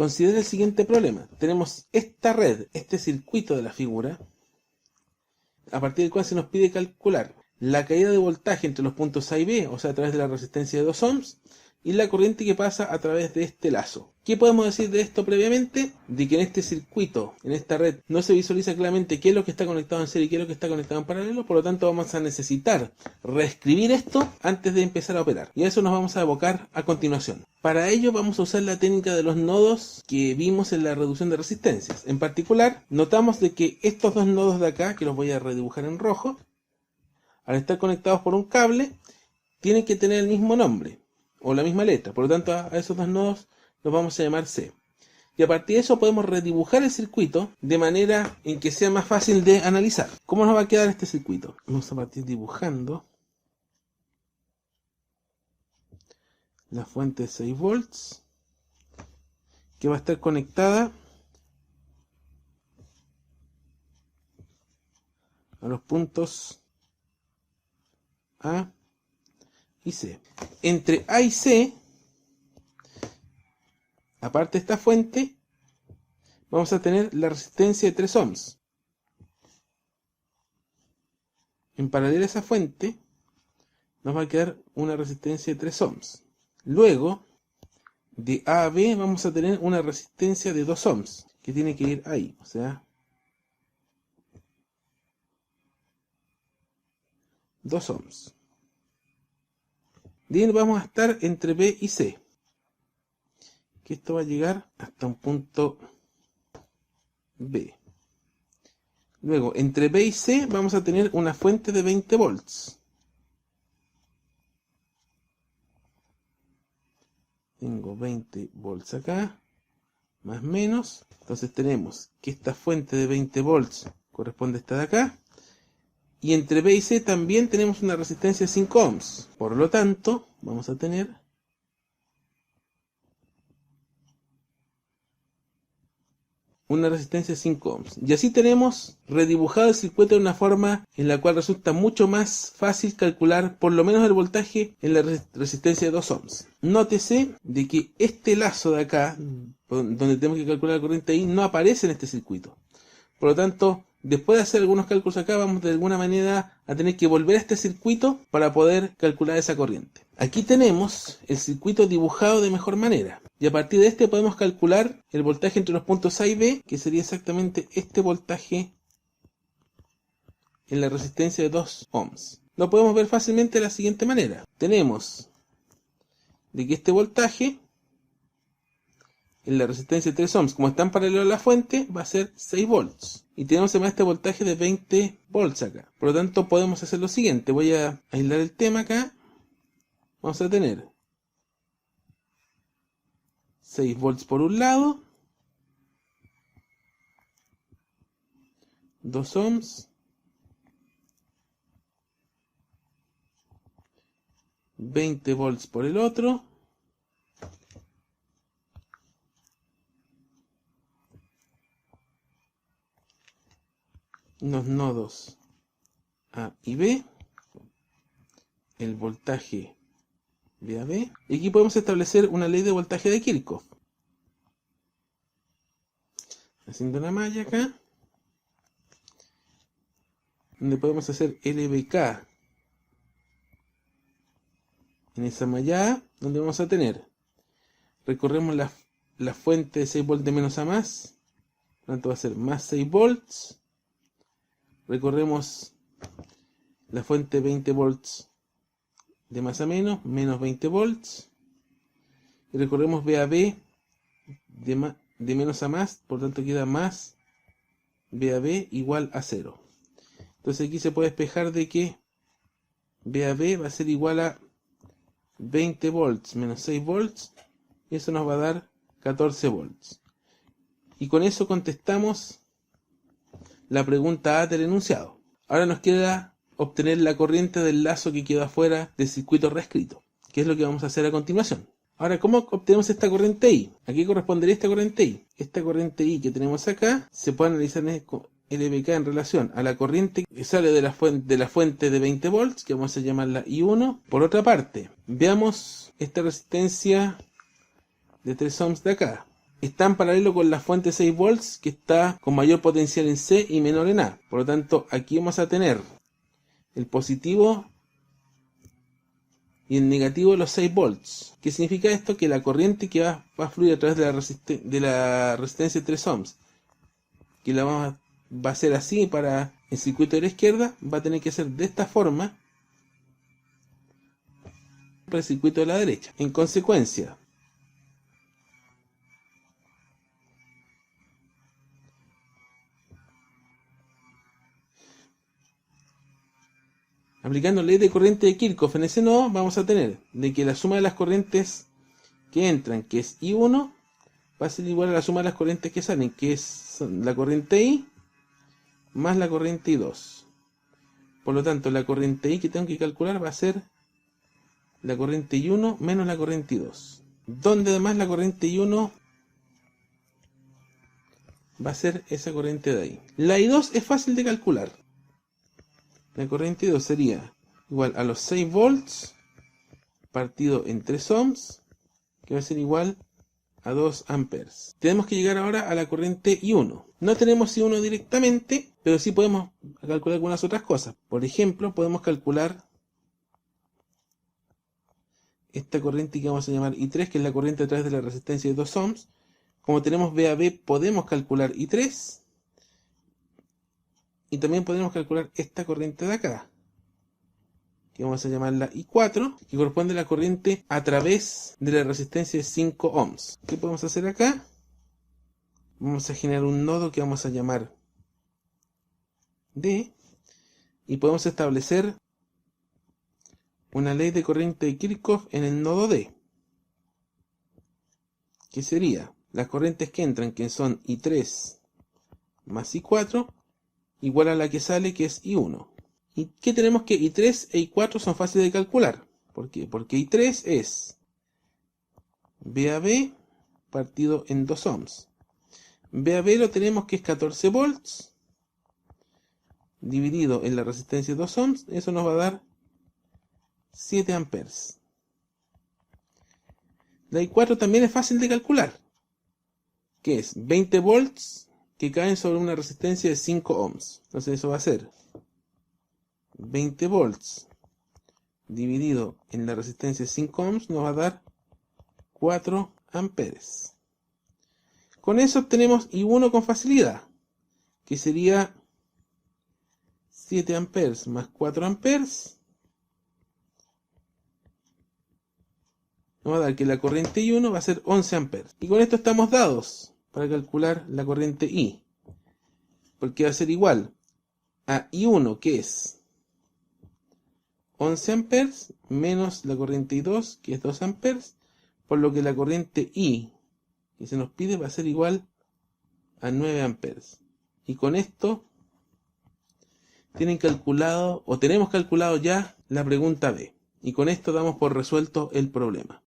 Considera el siguiente problema. Tenemos esta red, este circuito de la figura, a partir del cual se nos pide calcular la caída de voltaje entre los puntos A y B, o sea, a través de la resistencia de 2 ohms, y la corriente que pasa a través de este lazo. ¿Qué podemos decir de esto previamente? De que en este circuito, en esta red, no se visualiza claramente qué es lo que está conectado en serie y qué es lo que está conectado en paralelo, por lo tanto vamos a necesitar reescribir esto antes de empezar a operar. Y a eso nos vamos a abocar a continuación. Para ello vamos a usar la técnica de los nodos que vimos en la reducción de resistencias. En particular, notamos de que estos dos nodos de acá, que los voy a redibujar en rojo, al estar conectados por un cable, tienen que tener el mismo nombre o la misma letra. Por lo tanto, a esos dos nodos los vamos a llamar C. Y a partir de eso podemos redibujar el circuito de manera en que sea más fácil de analizar. ¿Cómo nos va a quedar este circuito? Vamos a partir dibujando la fuente de 6 volts que va a estar conectada a los puntos A y C. Entre A y C, aparte de esta fuente, vamos a tener la resistencia de 3 ohms. En paralelo a esa fuente, nos va a quedar una resistencia de 3 ohms. Luego, de A a B, vamos a tener una resistencia de 2 ohms, que tiene que ir ahí, o sea, 2 ohms. Bien, vamos a estar entre B y C, que esto va a llegar hasta un punto B. Luego, entre B y C vamos a tener una fuente de 20 volts. Tengo 20 volts acá, más menos. Entonces tenemos que esta fuente de 20 volts corresponde a esta de acá. Y entre B y C también tenemos una resistencia de 5 ohms. Por lo tanto, vamos a tener una resistencia de 5 ohms. Y así tenemos redibujado el circuito de una forma en la cual resulta mucho más fácil calcular por lo menos el voltaje en la resistencia de 2 ohms. Nótese de que este lazo de acá, donde tenemos que calcular la corriente I, no aparece en este circuito. Por lo tanto, después de hacer algunos cálculos acá, vamos de alguna manera a tener que volver a este circuito para poder calcular esa corriente. Aquí tenemos el circuito dibujado de mejor manera. Y a partir de este podemos calcular el voltaje entre los puntos A y B, que sería exactamente este voltaje en la resistencia de 2 ohms. Lo podemos ver fácilmente de la siguiente manera. Tenemos de que este voltaje en la resistencia de 3 ohms, como está en paralelo a la fuente, va a ser 6 volts. Y tenemos además este voltaje de 20 volts acá. Por lo tanto, podemos hacer lo siguiente. Voy a aislar el tema acá. Vamos a tener 6 volts por un lado, 2 ohms, 20 volts por el otro, los nodos A y B, el voltaje VAB, y aquí podemos establecer una ley de voltaje de Kirchhoff. Haciendo una malla acá, donde podemos hacer LBK en esa malla A, donde vamos a tener, recorremos la fuente de 6 volts de menos a más, por lo tanto va a ser más 6 volts, recorremos la fuente de 20 volts de más a menos, menos 20 volts, y recorremos VAB de menos a más, por lo tanto queda más VAB igual a 0. Entonces aquí se puede despejar de que VAB va a ser igual a 20 volts menos 6 volts, y eso nos va a dar 14 volts. Y con eso contestamos la pregunta A del enunciado. Ahora nos queda obtener la corriente del lazo que quedó afuera del circuito reescrito, que es lo que vamos a hacer a continuación. Ahora, ¿cómo obtenemos esta corriente I? ¿A qué correspondería esta corriente I? Esta corriente I que tenemos acá se puede analizar en LBK en relación a la corriente que sale de la fuente de 20 volts, que vamos a llamarla I1. Por otra parte, veamos esta resistencia de 3 ohms de acá. está en paralelo con la fuente 6 volts que está con mayor potencial en C y menor en A. Por lo tanto, aquí vamos a tener el positivo y el negativo de los 6 volts. ¿Qué significa esto? Que la corriente que va a fluir a través de la resistencia de 3 ohms, que va a ser así para el circuito de la izquierda, va a tener que ser de esta forma para el circuito de la derecha. En consecuencia, aplicando la ley de corriente de Kirchhoff en ese nodo, vamos a tener de que la suma de las corrientes que entran, que es I1, va a ser igual a la suma de las corrientes que salen, que es la corriente I más la corriente I2. Por lo tanto, la corriente I que tengo que calcular va a ser la corriente I1 menos la corriente I2. Donde además la corriente I1 va a ser esa corriente de ahí. La I2 es fácil de calcular. La corriente I2 sería igual a los 6 volts partido en 3 ohms, que va a ser igual a 2 amperes. Tenemos que llegar ahora a la corriente I1. No tenemos I1 directamente, pero sí podemos calcular algunas otras cosas. Por ejemplo, podemos calcular esta corriente que vamos a llamar I3, que es la corriente a través de la resistencia de 2 ohms. Como tenemos VAB, podemos calcular I3. Y también podemos calcular esta corriente de acá, que vamos a llamarla I4, que corresponde a la corriente a través de la resistencia de 5 ohms. ¿Qué podemos hacer acá? Vamos a generar un nodo que vamos a llamar D, y podemos establecer una ley de corriente de Kirchhoff en el nodo D, que sería las corrientes que entran, que son I3 más I4, igual a la que sale, que es I1. ¿Y qué tenemos? Que I3 e I4 son fáciles de calcular. ¿Por qué? Porque I3 es VAB partido en 2 ohms. VAB lo tenemos que es 14 volts dividido en la resistencia de 2 ohms. Eso nos va a dar 7 amperes. La I4 también es fácil de calcular, que es 20 volts que caen sobre una resistencia de 5 ohms. Entonces eso va a ser 20 volts dividido en la resistencia de 5 ohms, nos va a dar 4 amperes. Con eso obtenemos I1 con facilidad, que sería 7 amperes más 4 amperes. Nos va a dar que la corriente I1 va a ser 11 amperes. Y con esto estamos dados para calcular la corriente I, porque va a ser igual a I1, que es 11 amperes, menos la corriente I2, que es 2 amperes, por lo que la corriente I que se nos pide va a ser igual a 9 amperes. Y con esto tienen calculado, o tenemos calculado ya, la pregunta B. Y con esto damos por resuelto el problema.